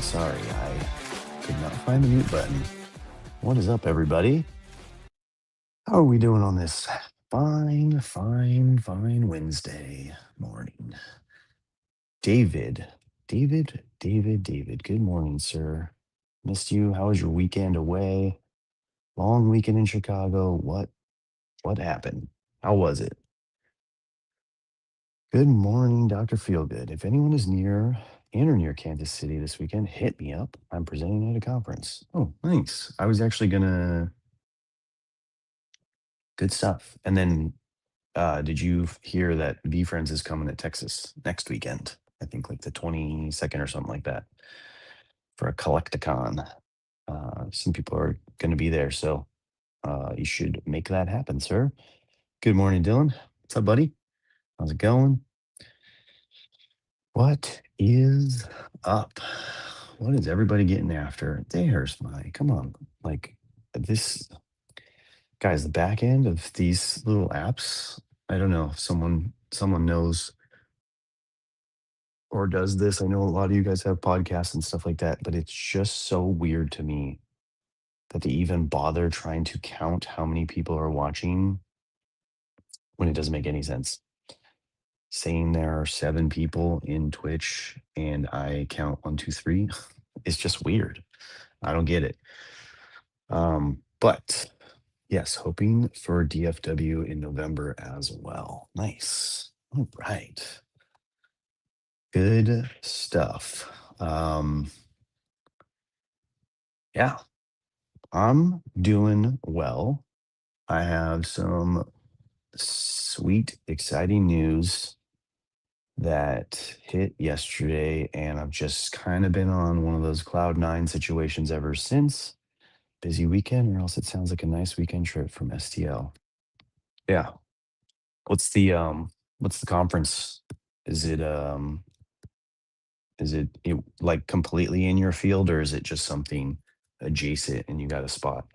Sorry, I could not find the mute button. What is up, everybody? How are we doing on this fine Wednesday morning? David. Good morning, sir. Missed you. How was your weekend away? Long weekend in Chicago. What happened? How was it? Good morning, Dr. Feelgood. If anyone is in or near Kansas City this weekend, hit me up. I'm presenting at a conference. Oh, thanks. I was actually gonna Good stuff. And then, did you hear that VFriends is coming to Texas next weekend? I think like the 22nd or something like that for a Collecticon. Some people are going to be there, so you should make that happen, sir. Good morning, Dylan. What's up, buddy? How's it going? What is up? What is everybody getting after? There's my, come on. Like this, guys, the back end of these little apps. I don't know if someone knows or does this. I know a lot of you guys have podcasts and stuff like that, but it's just so weird to me that they even bother trying to count how many people are watching when it doesn't make any sense. Saying there are 7 people in Twitch and I count one, two, three, it's just weird. I don't get it. But yes, hoping for DFW in November as well. Nice. All right. Good stuff. Yeah, I'm doing well. I have some sweet, exciting news that hit yesterday, and I've just kind of been on one of those cloud 9 situations ever since. Busy weekend, or else it sounds like a nice weekend trip from STL. Yeah. What's the conference? Is it like completely in your field, or is it just something adjacent and you got a spot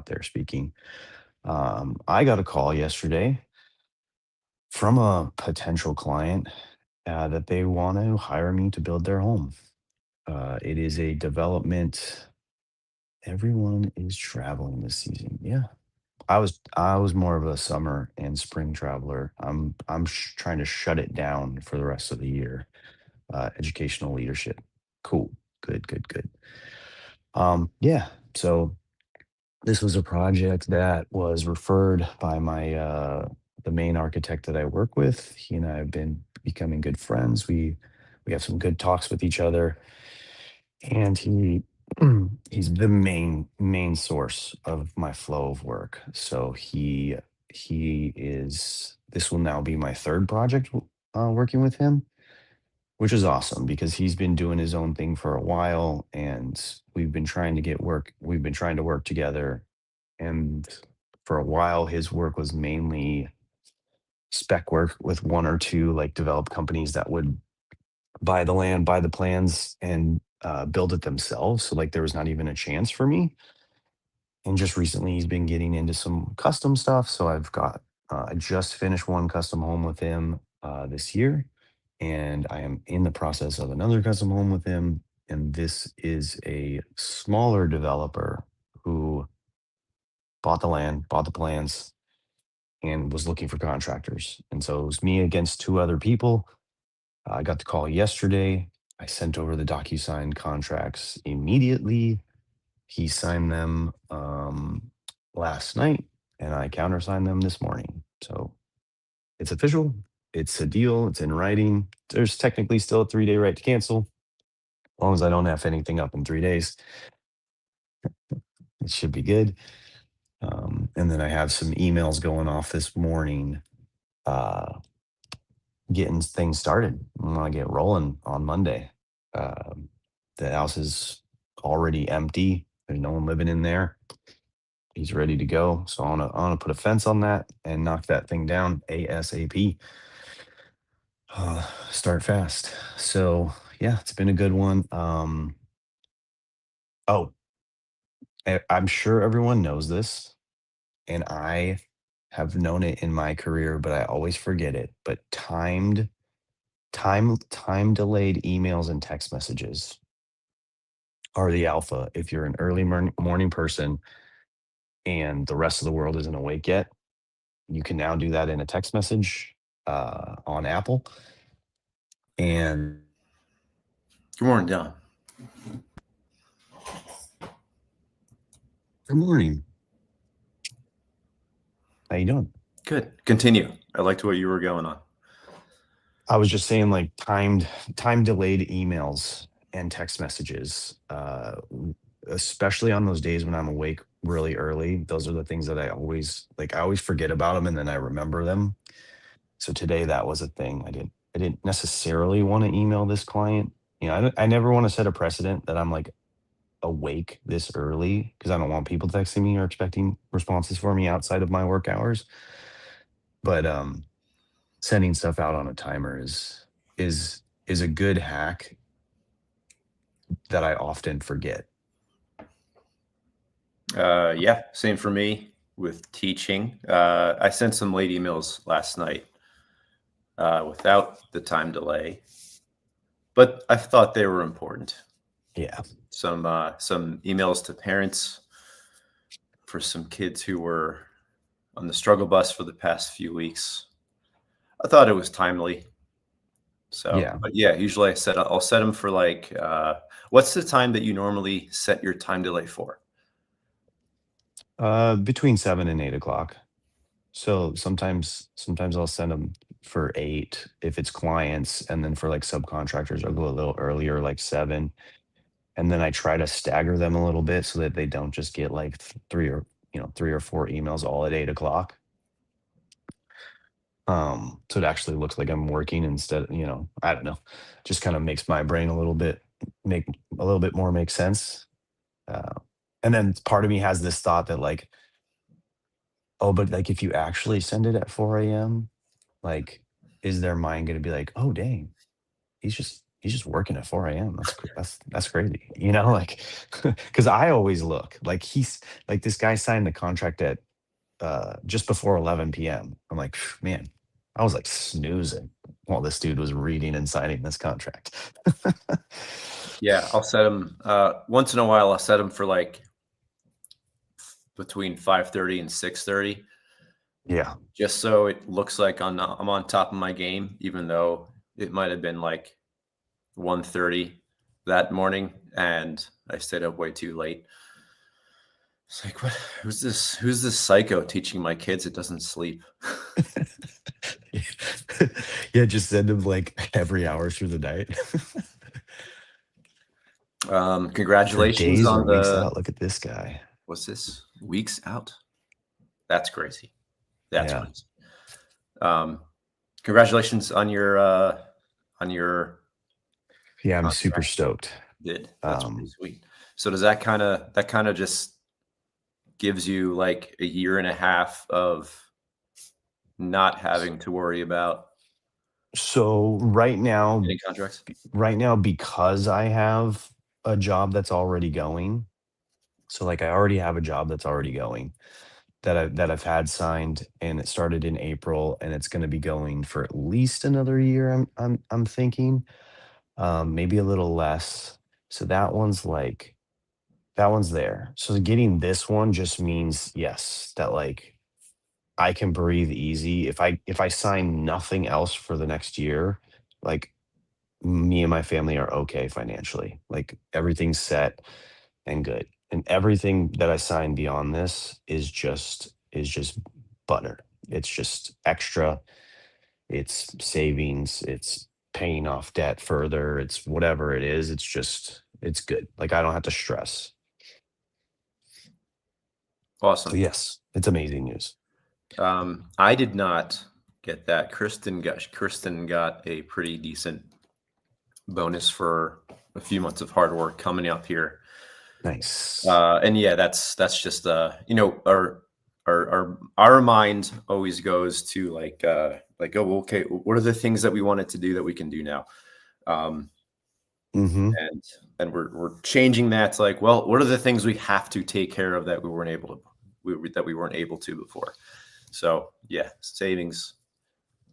there speaking? I got a call yesterday from a potential client that they want to hire me to build their home. It is a development. Everyone is traveling this season. Yeah, I was more of a summer and spring traveler. I'm trying to shut it down for the rest of the year. Educational leadership. Cool. Good. Yeah. So this was a project that was referred by my the main architect that I work with. He and I have been becoming good friends. We have some good talks with each other, and he's the main source of my flow of work. So he is. This will now be my third project working with him, which is awesome because he's been doing his own thing for a while, and we've been trying to work together, and for a while his work was mainly spec work with one or two like developed companies that would buy the land, buy the plans, and build it themselves. So like there was not even a chance for me. And just recently he's been getting into some custom stuff. So I just finished one custom home with him this year, and I am in the process of another custom home with him. And this is a smaller developer who bought the land, bought the plans, and was looking for contractors. And so it was me against two other people. I got the call yesterday. I sent over the DocuSign contracts immediately. He signed them last night, and I countersigned them this morning. So it's official. It's a deal. It's in writing. There's technically still a 3-day right to cancel. As long as I don't have anything up in 3 days, it should be good. And then I have some emails going off this morning, uh, getting things started. I want to get rolling on Monday. Um, the house is already empty. There's no one living in there. He's ready to go. So I wanna put a fence on that and knock that thing down ASAP. Start fast. So yeah, it's been a good one. Oh, I'm sure everyone knows this, and I have known it in my career, but I always forget it. But time delayed emails and text messages. are the alpha. If you're an early morning person and the rest of the world isn't awake yet, you can now do that in a text message on Apple. And Good morning, Don. good morning. How you doing? Good. Continue. I liked what you were going on. I was just saying, like, time delayed emails and text messages, especially on those days when I'm awake really early. Those are the things that I always like. I always forget about them and then I remember them. So today that was a thing. I didn't necessarily want to email this client. I never want to set a precedent that I'm like awake this early because I don't want people texting me or expecting responses for me outside of my work hours. But sending stuff out on a timer is a good hack that I often forget. Yeah, same for me with teaching. I sent some late emails last night without the time delay, but I thought they were important. Yeah. Some emails to parents for some kids who were on the struggle bus for the past few weeks. I thought it was timely. So, Yeah. but yeah, usually I'll set them for like what's the time that you normally set your time delay for? Between 7 and 8 o'clock. So sometimes I'll send them for 8 if it's clients, and then for like subcontractors, I'll go a little earlier, like 7. And then I try to stagger them a little bit so that they don't just get like 3 or 4 emails all at 8 o'clock. So it actually looks like I'm working instead, I don't know, just kind of makes my brain make a little bit more make sense. Uh, and then part of me has this thought that like, oh, but like if you actually send it at 4 a.m., like, is their mind gonna be like, oh dang, he's just working at 4 a.m. That's crazy. Like because I always look like he's like this guy signed the contract at just before 11 p.m. I'm like, man, I was like snoozing while this dude was reading and signing this contract. Yeah, I'll set them once in a while. I'll set them for like between 5:30 and 6:30, Yeah. just so it looks like I'm on top of my game, even though it might have been like 1:30 that morning and I stayed up way too late. It's like, what? Who's this? Who's this psycho teaching my kids it doesn't sleep? Yeah, just send him like every hour through the night. For Congratulations days or on weeks the out. Look at this guy. what's this? Weeks out? That's crazy. That's Yeah. crazy. Um, Congratulations on your Yeah, I'm super contract stoked. bid. That's pretty Um, sweet. So does that kind of just gives you like a year and a half of not having to worry about so getting contracts? right now, because I have a job that's already going, so like I already have a job that's already going that I've had signed, and it started in April and it's going to be going for at least another year. I'm thinking, maybe a little less. So that one's there. So getting this one just means, yes, that like I can breathe easy. If I sign nothing else for the next year, like me and my family are okay financially. Like everything's set and good. And everything that I sign beyond this is just butter. It's just extra. It's savings. It's paying off debt further. It's whatever it is. It's good. Like I don't have to stress. So Awesome. yes, it's amazing news. I did not get that. Kristen got a pretty decent bonus for a few months of hard work coming up here. Nice. And yeah, that's just our mind always goes to like, oh, okay, what are the things that we wanted to do that we can do now? Um, Mm-hmm. and we're changing that to like, well, what are the things we have to take care of that we weren't able to before? So yeah, savings,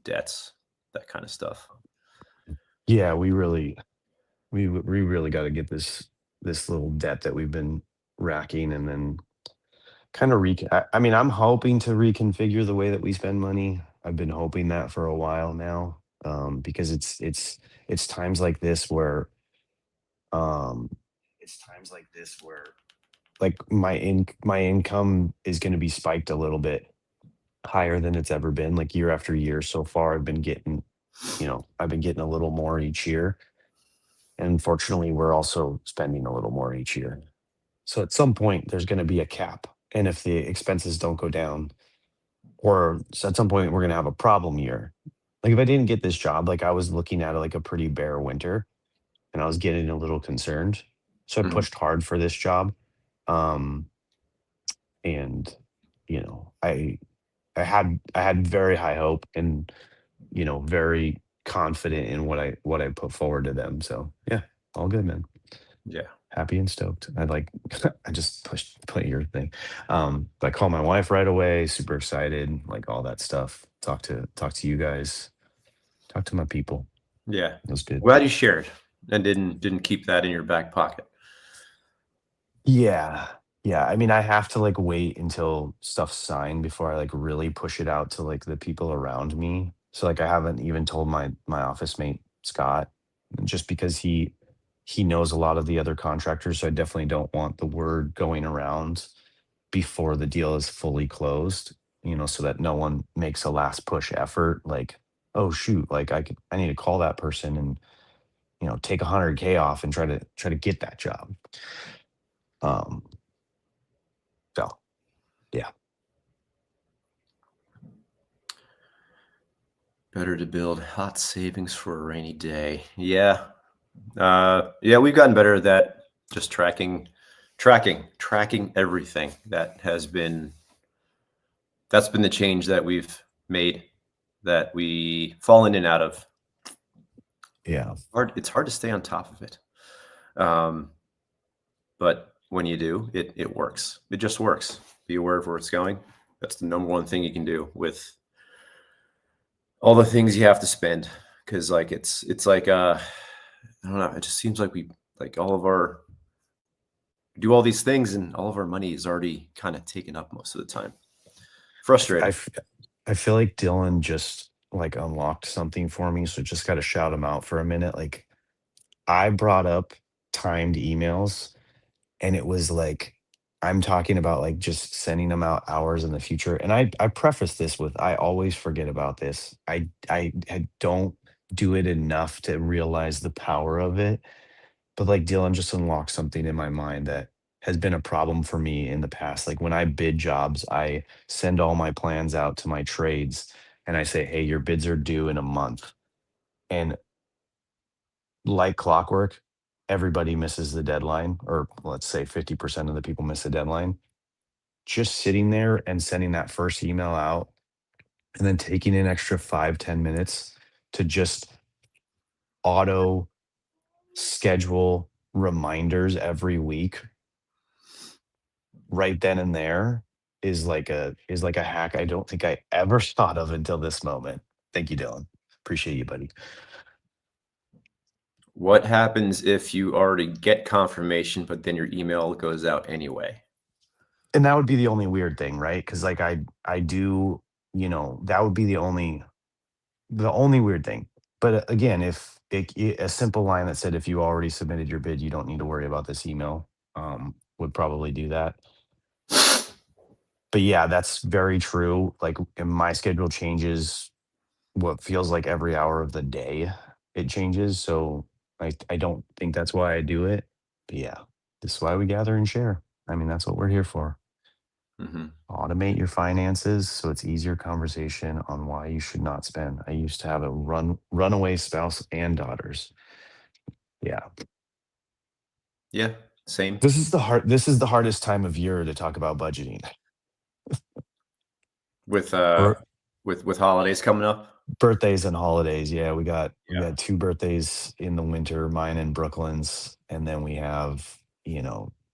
debts, that kind of stuff. Yeah, we really got to get this little debt that we've been racking, and then kind of I mean, I'm hoping to reconfigure the way that we spend money. I've been hoping that for a while now, because it's times like this where um it's times like this where like my income is going to be spiked a little bit higher than it's ever been. Like year after year so far, I've been getting a little more each year. And unfortunately, we're also spending a little more each year. So at some point, there's going to be a cap. And if the expenses don't go down, or at some point, we're going to have a problem year. Like if I didn't get this job, like I was looking at like a pretty bare winter, and I was getting a little concerned. So I Mhm. pushed hard for this job. Um, and I had very high hope, and very confident in what I put forward to them. So yeah, all good, man. Yeah. Happy and stoked. I like I just put your thing. I called my wife right away, super excited, like all that stuff. Talk to you guys, talk to my people. Yeah. It was good. Glad you shared and didn't keep that in your back pocket. Yeah. Yeah. I mean, I have to like wait until stuff's signed before I like really push it out to like the people around me. So like I haven't even told my office mate Scott, just because he knows a lot of the other contractors. So I definitely don't want the word going around before the deal is fully closed, so that no one makes a last push effort like, oh shoot, like I need to call that person and take 100K off and try to get that job. Um so yeah. Better to build hot savings for a rainy day. Yeah. Yeah, we've gotten better at that. Just tracking everything. That's been the change that we've made, that we fall in and out of. Yeah. It's hard to stay on top of it. Um, but when you do, it works. It just works. Be aware of where it's going. That's the number one thing you can do with all the things you have to spend. Because like it's like I don't know. It just seems like we like all of our do all these things and all of our money is already kind of taken up most of the time. I, f- I, Frustrating. f- I feel like Dylan just like unlocked something for me. So just got to shout him out for a minute. Like I brought up timed emails, and it was like, I'm talking about like just sending them out hours in the future. And I preface this with, I always forget about this. I don't do it enough to realize the power of it. But like Dylan just unlocked something in my mind that has been a problem for me in the past. Like when I bid jobs, I send all my plans out to my trades, and I say, hey, your bids are due in a month. And like clockwork, everybody misses the deadline, or let's say 50% of the people miss the deadline. Just sitting there and sending that first email out, and then taking an extra 5-10 minutes to just auto schedule reminders every week right then and there is like a hack I don't think I ever thought of until this moment. Thank you, Dylan. Appreciate you, buddy. What happens if you already get confirmation, but then your email goes out anyway? And that would be the only weird thing, right? Because like I do, that would be the only weird thing. But again, if a simple line that said, if you already submitted your bid, you don't need to worry about this email, would probably do that. But yeah, that's very true. Like, and my schedule changes what feels like every hour of the day. It changes. So I don't think that's why I do it. But yeah, this is why we gather and share. I mean, that's what we're here for. Mhm. Automate your finances so it's easier conversation on why you should not spend. I used to have a runaway spouse and daughters. Yeah. Yeah, same. This is the hardest time of year to talk about budgeting. With Or with holidays coming up. birthdays and holidays. Yeah, we got Yeah. two birthdays in the winter, mine and Brooklyn's, and then we have,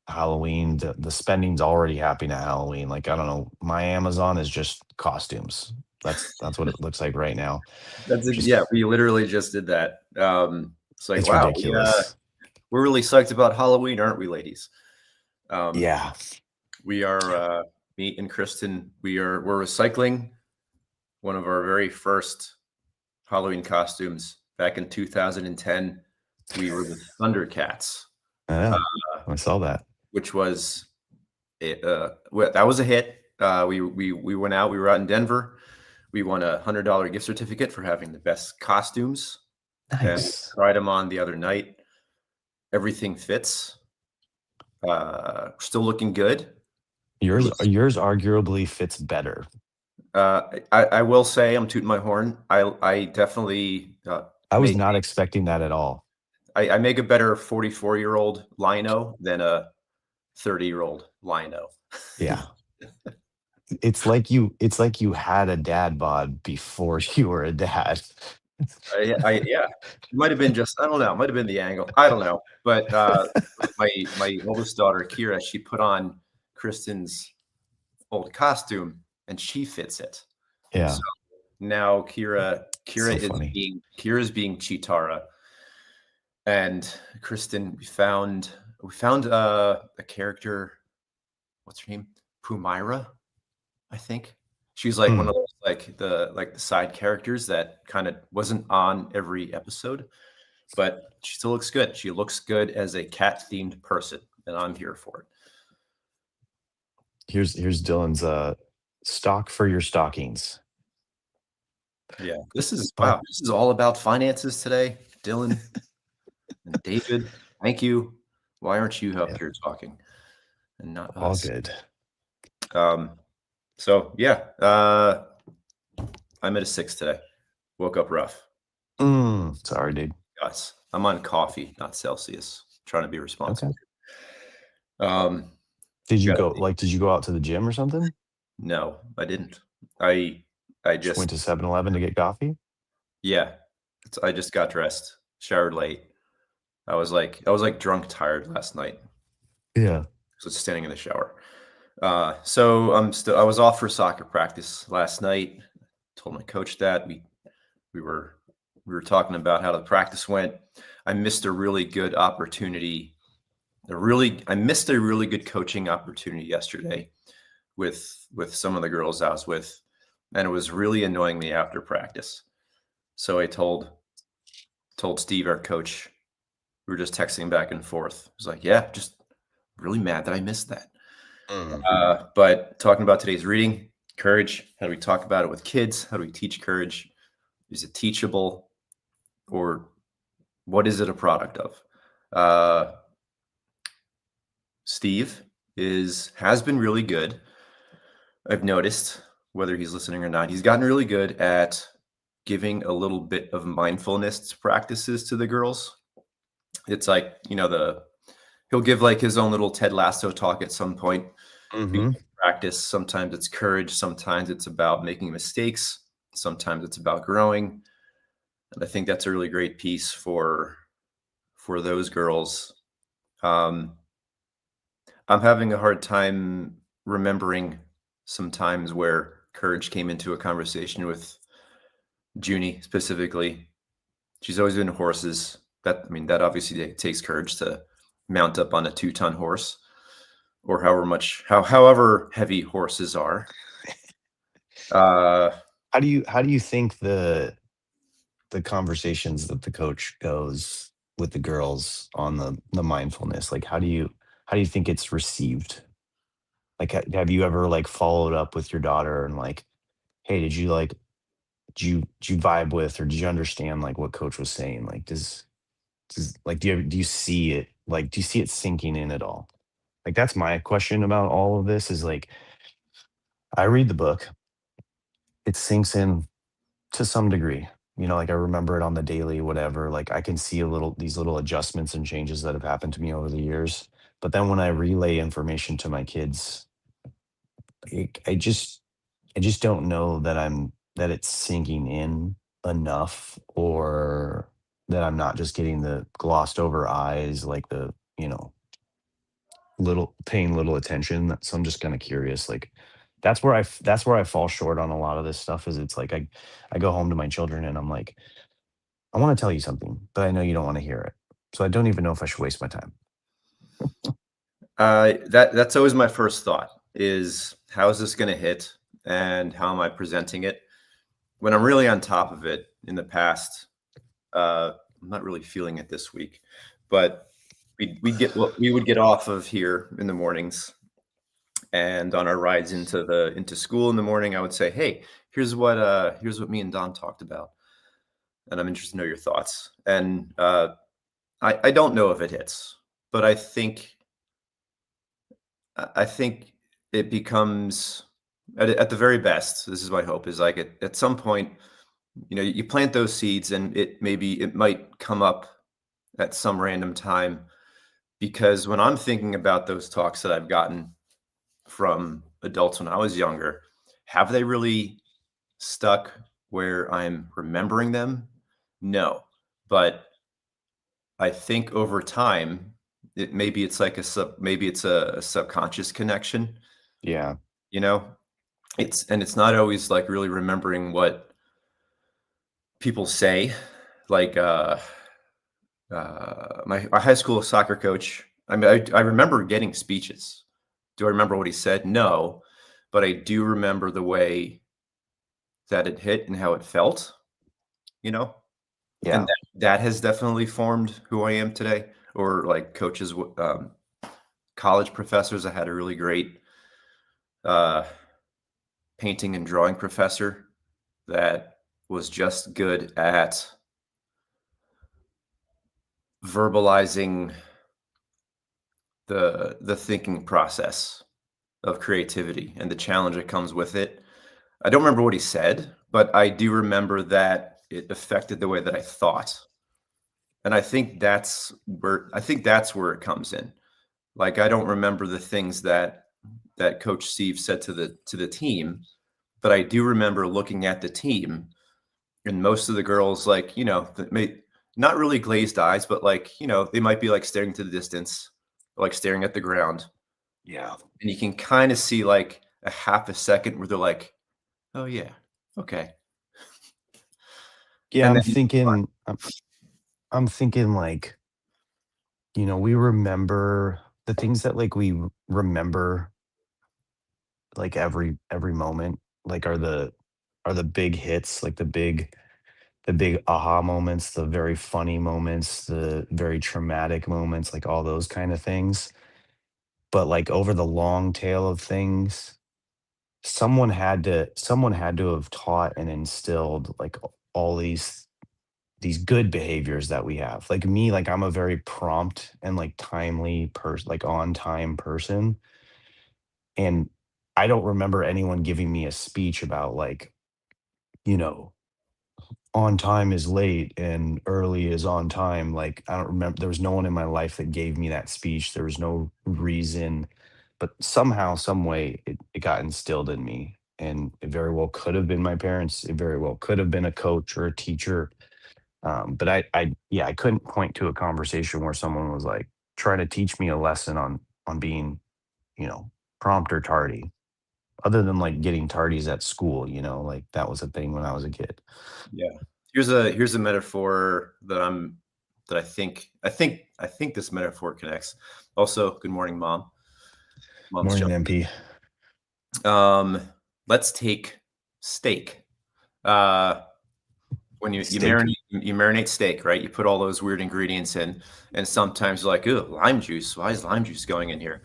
Halloween. The spending's already happening at Halloween. Like, I don't know, my Amazon is just costumes. That's what it looks like right now. Yeah, Just we literally just did that. It's like, it's wow, ridiculous. we're really psyched about Halloween, aren't we, ladies? Um, Yeah. we are me and Kristen. We're recycling one of our very first Halloween costumes back in 2010. We were the Thundercats, uh, Yeah. I saw that. which was that was a hit. We went out. We were out in Denver. We won $100 gift certificate for having the best costumes, and we Nice. tried them on the other night. Everything fits. Still looking good. It looks. Yours arguably fits better. I will say I'm tooting my horn. I definitely I was make not expecting that at all. I make a better 44-year-old Lino than a 30-year-old Lino. Yeah. It's like you had a dad bod before you were a dad. Yeah, it might have been just I don't know. It might have been the angle. I don't know. But my oldest daughter Kira, she put on Kristen's old costume and she fits it. So Yeah. now So funny. Kira's being Chitara, and Kristen we found a character. What's her name? Pumira, I think. She's like one Mm. of those like the side characters that kind of wasn't on every episode, but she still looks good. She looks good as a cat themed person, and I'm here for it. Here's Dylan's stock for your stockings. Yeah, this is But wow. This is all about finances today, Dylan and David. Thank you. Why aren't you up yeah, here talking and not all us? good. Um, so yeah, I'm at a 6 today. Woke up rough. Sorry, dude. Guys, I'm on coffee, not Celsius. Trying to be Okay. responsible. Um, Did got you go out to the gym or something? no, I didn't. I I Just went just to 7-Eleven to get coffee? yeah, I just got dressed, showered late. I was like drunk tired last night. Yeah. So standing in the shower. So I was off for soccer practice last night. Told my coach that we were we were talking about how the practice went. I missed a really good opportunity. I missed a really good coaching opportunity yesterday with some of the girls I was with, and it was really annoying me after practice. So I told Steve, our coach, we were just texting back and forth. I was like, yeah, just really mad that I missed that. Mm. But talking about today's reading, courage, how do we talk about it with kids? How do we teach courage? Is it teachable, or what is it a product of? Uh, Steve has been really good. I've noticed, whether he's listening or not, he's gotten really good at giving a little bit of mindfulness practices to the girls. It's like, he'll give like his own little Ted Lasso talk at some point. Mhm. Practice. Sometimes it's courage. Sometimes it's about making mistakes. Sometimes it's about growing. And I think that's a really great piece for those girls. Um, I'm having a hard time remembering some times where courage came into a conversation with Junie specifically. She's always been horses. That obviously takes courage to mount up on a 2-ton horse, or however heavy horses are. Uh, How do you think the conversations that the coach goes with the girls on the mindfulness, like, how do you think it's received? Like, have you ever, like, followed up with your daughter and, like, "Hey, did you vibe with or did you understand, like, what coach was saying?" Like, like, do you see it sinking in at all? Like, that's my question about all of this is, like, I read the book, it sinks in to some degree. Like, I remember it on the daily, whatever. Like, I can see these little adjustments and changes that have happened to me over the years. But then when I relay information to my kids, I just don't know that it's sinking in enough, or that I'm not just getting the glossed over eyes, like the, little paying little attention. So I'm just kind of curious. Like, that's where I fall short on a lot of this stuff. Is it's like I go home to my children and I'm like, I want to tell you something, but I know you don't want to hear it. So I don't even know if I should waste my time. That's always my first thought is how is this going to hit and how am I presenting it? When I'm really on top of it in the past, I'm not really feeling it this week, but we would get off of here in the mornings, and on our rides into school in the morning, I would say, "Hey, here's what me and Don talked about, and I'm interested to know your thoughts." And I don't know if it hits, but I think it becomes at the very best. This is my hope is like at some point, you plant those seeds, and it might come up at some random time because when I'm thinking about those talks that I've gotten from adults when I was younger, have they really stuck where I'm remembering them? No. But I think over time, maybe it's like maybe it's a subconscious connection, Yeah. you know? It's not always like really remembering what people say. Like my high school soccer coach, I mean, I remember getting speeches. Do I remember what he said? No, but I do remember the way that it hit and how it felt, you know? And Yeah. that has definitely formed who I am today. Or like coaches, college professors. I had a really great uh, painting and drawing professor that was just good at verbalizing the thinking process of creativity and the challenge that comes with it. I don't remember what he said, but I do remember that it affected the way that I thought. And I think that's where it comes in. Like I don't remember the things that Coach Steve said to the team, but I do remember looking at the team and most of the girls like, that may not really glazed eyes, but like, they might be like staring to the distance, like staring at the ground. Yeah. And you can kind of see like a half a second where they're like, "Oh yeah, okay." Yeah. And I'm then thinking, I'm thinking like, we remember the things that like remember like every moment, like are the big hits, like the big aha moments, the very funny moments, the very traumatic moments, like all those kind of things. But like over the long tail of things, someone had to have taught and instilled like all these good behaviors that we have. Like me, like I'm a very prompt and like timely person, like on time person. And I don't remember anyone giving me a speech about like, you know, on time is late and early is on time. Like, I don't remember, there was no one in my life that gave me that speech. There was no reason, but somehow, some way it got instilled in me. And it very well could have been my parents. It very well could have been a coach or a teacher. But yeah, I couldn't point to a conversation where someone was like trying to teach me a lesson on being, you know, prompt or tardy, other than like getting tardies at school, like that was a thing when I was a kid. yeah. Here's a metaphor that I think this metaphor connects. Also, good morning, mom. Mom's Morning, jump. MP. Um, let's take steak. Uh, when Steak. you marinate steak, right? You put all those weird ingredients in, and sometimes you're like, "Ooh, lime juice. Why is lime juice going in here?"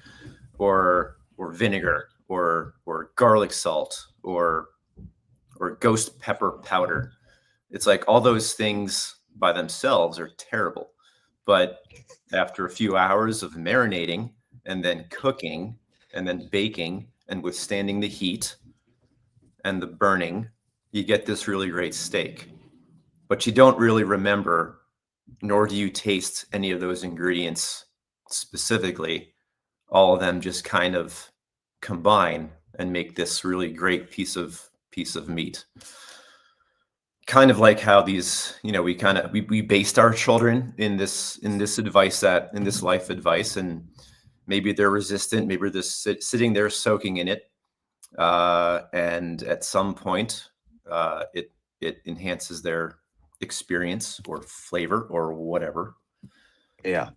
Or vinegar, or garlic salt, or ghost pepper powder. It's like all those things by themselves are terrible. But after a few hours of marinating and then cooking and then baking and withstanding the heat and the burning, you get this really great steak. But you don't really remember, nor do you taste any of those ingredients specifically. All of them just kind of combine and make this really great piece of meat. Kind of like how these, we based our children in this advice, that in this life advice, and maybe they're resistant, maybe they're sitting there soaking in it, and at some point, it enhances their experience or flavor or whatever. Yeah.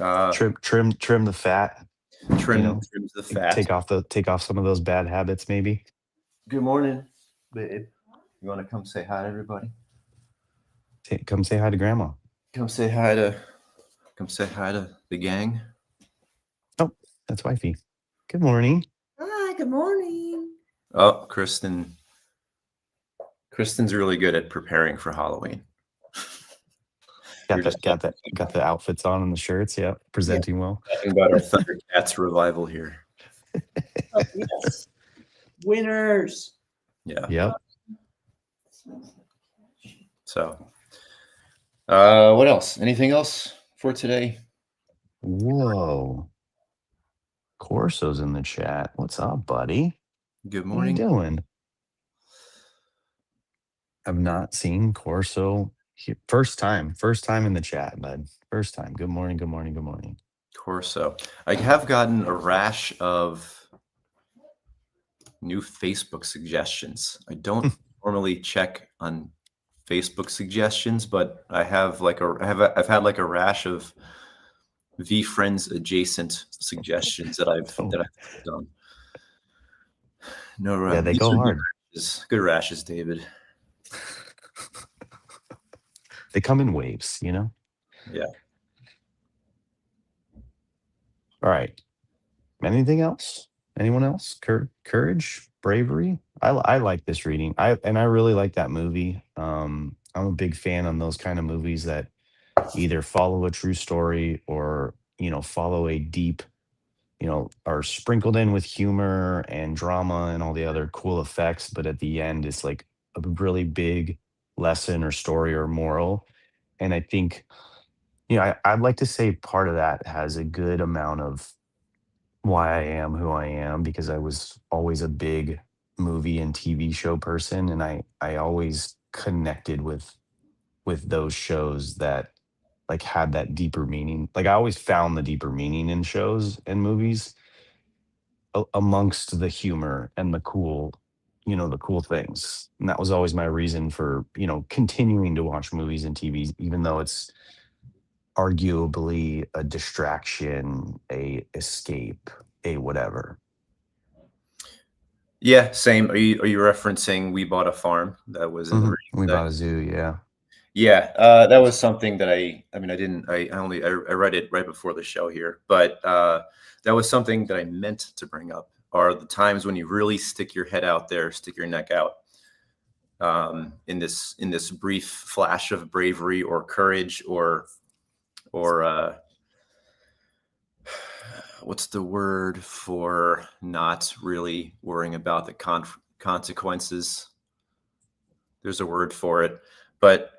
Uh, Trim the fat, you know, trims the fat. take off some of those bad habits maybe. Good morning, babe. You want to come say hi to everybody? Come say hi to grandma. Come say hi to come say hi to the gang. Oh, that's wifey. Good morning. Hi, good morning. Oh, Kristen. Kristen's really good at preparing for Halloween. You're just Got the outfits on and the shirts. Yeah, presenting well. talking about our Thundercats revival here. Oh, yes. Winners. Yeah. Yep. So, what else? Anything else for today? Whoa. Corso's in the chat. What's up, buddy? Good What are you morning. doing? I've not seen Corso. First time in the chat, bud. First time. Good morning. Good morning. Good morning. Corso. I have gotten a rash of new Facebook suggestions. I don't normally check on Facebook suggestions, but I've had like a rash of VFriends adjacent suggestions that I've done. No, Yeah, they these go are hard. good rashes, David. They come in waves, you know? Yeah. All right. Anything else? Anyone else? Courage, bravery. I like this reading. I really like that movie. I'm a big fan on those kind of movies that either follow a true story or follow a deep, are sprinkled in with humor and drama and all the other cool effects, but at the end it's like a really big lesson or story or moral. And I think I'd like to say part of that has a good amount of why I am who I am because I was always a big movie and TV show person, and I always connected with those shows that like had that deeper meaning. Like I always found the deeper meaning in shows and movies amongst the humor and the cool things. And that was always my reason for, continuing to watch movies and TVs even though it's arguably a distraction, a escape, a whatever. Yeah, same. Are you referencing We Bought a Farm? That was in the reading We today? bought a zoo, yeah. Yeah, that was something that I mean, I read it right before the show here, but that was something that I meant to bring up are the times when you really stick your head out there, stick your neck out, in this brief flash of bravery or courage or what's the word for not really worrying about the consequences? There's a word for it, but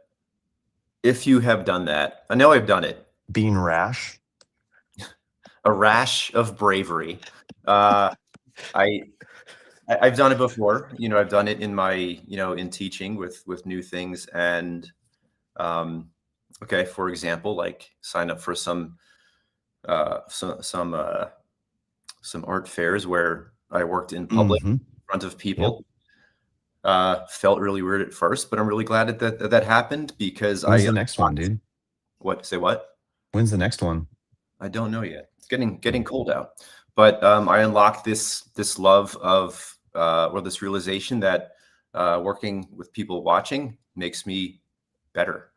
if you have done that, I know I've done it. Being rash. A rash of bravery. I've done it before. I've done it in my in teaching with new things and okay, for example, like sign up for some art fairs where I worked in public in front of people. Felt really weird at first, but I'm really glad that happened because When's the next one, dude? What? Say what? When's the next one? I don't know yet. It's getting cold out, but I unlocked this love of or this realization that working with people watching makes me better.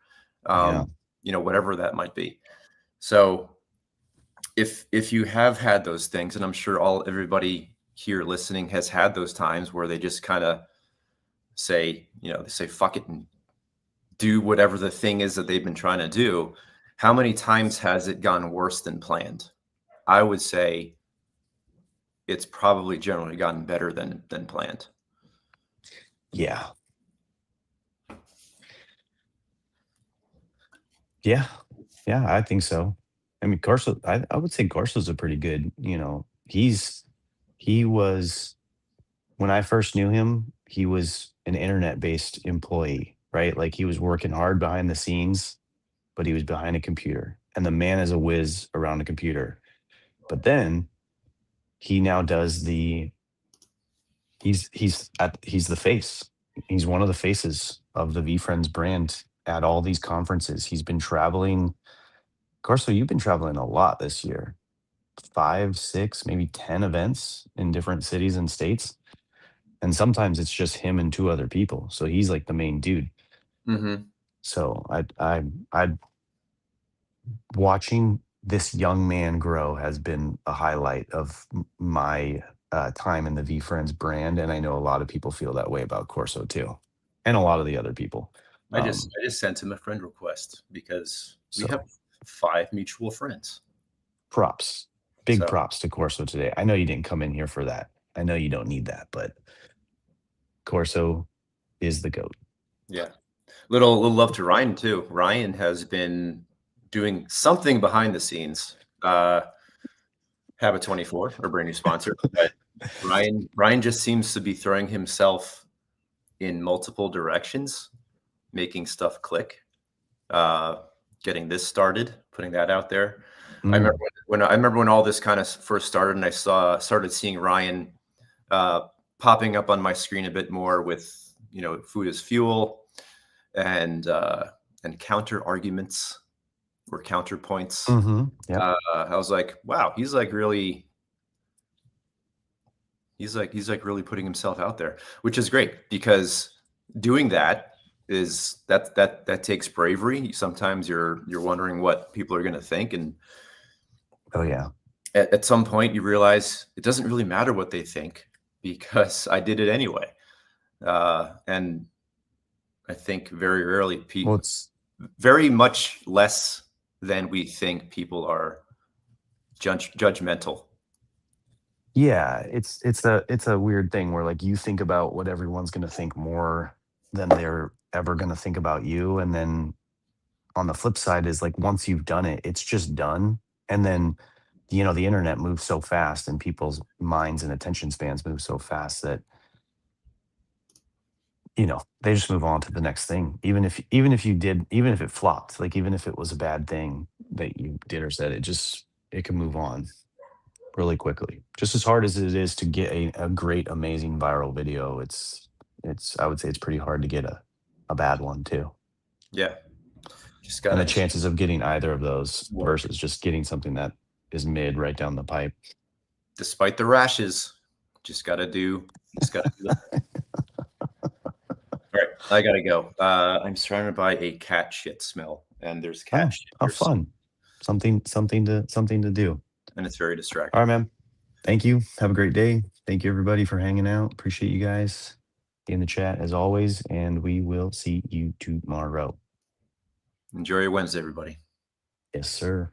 Whatever that might be. So if you have had those things, and I'm sure everybody here listening has had those times where they just kind of say, they say fuck it and do whatever the thing is that they've been trying to do. How many times has it gone worse than planned? I would say it's probably generally gotten better than planned. Yeah. Yeah. Yeah, I think so. I mean, Corso, I would say Corso's a pretty good, he was, when I first knew him, he was an internet-based employee, right? Like he was working hard behind the scenes, but he was behind a computer. And the man is a whiz around a computer. But then he now does he's the face. He's one of the faces of the VFriends brand at all these conferences. He's been traveling. Corso, you've been traveling a lot this year. 5, 6, maybe 10 events in different cities and states. And sometimes it's just him and 2 other people. So he's like the main dude. Mm-hmm. So I watching this young man grow has been a highlight of my time in the V Friends brand, and I know a lot of people feel that way about Corso too, and a lot of the other people. I just sent him a friend request because we So have 5 mutual friends. props, big So- props to Corso today. I know you didn't come in here for that. I know you don't need that, but Corso is the GOAT. Yeah. Little love to Ryan too. Ryan has been doing something behind the scenes. Habit 24, our brand new sponsor. But Ryan just seems to be throwing himself in multiple directions, making stuff click. Getting this started, putting that out there. I remember when all this kind of first started, and I started seeing Ryan popping up on my screen a bit more with food as fuel and counter arguments or counterpoints. Yep. I was like, wow, he's like really putting himself out there, which is great, because doing that takes bravery. Sometimes you're wondering what people are going to think, and Oh yeah. at some point you realize it doesn't really matter what they think, because I did it anyway. And I think very rarely people, Well, it's very much less than we think, people are judgmental. yeah, it's a weird thing where like you think about what everyone's going to think more than they're ever going to think about you, and then on the flip side is like once you've done it, it's just done. And then the internet moves so fast, and people's minds and attention spans move so fast that they just move on to the next thing. Even if it flopped, like even if it was a bad thing that you did or said, it can move on really quickly. Just as hard as it is to get a great, amazing viral video, I would say it's pretty hard to get a bad one too. Yeah. Just And gotta, the chances of getting either of those versus just getting something that is mid right down the pipe. despite the rashes, just gotta do that. All right, I gotta go. I'm surrounded by a cat shit smell, and there's cat shit Oh, here, fun. Something to do. and it's very distracting. All right, man. Thank you. Have a great day. Thank you, everybody, for hanging out. Appreciate you guys in the chat as always, and we will see you tomorrow. Enjoy your Wednesday, everybody. Yes, sir.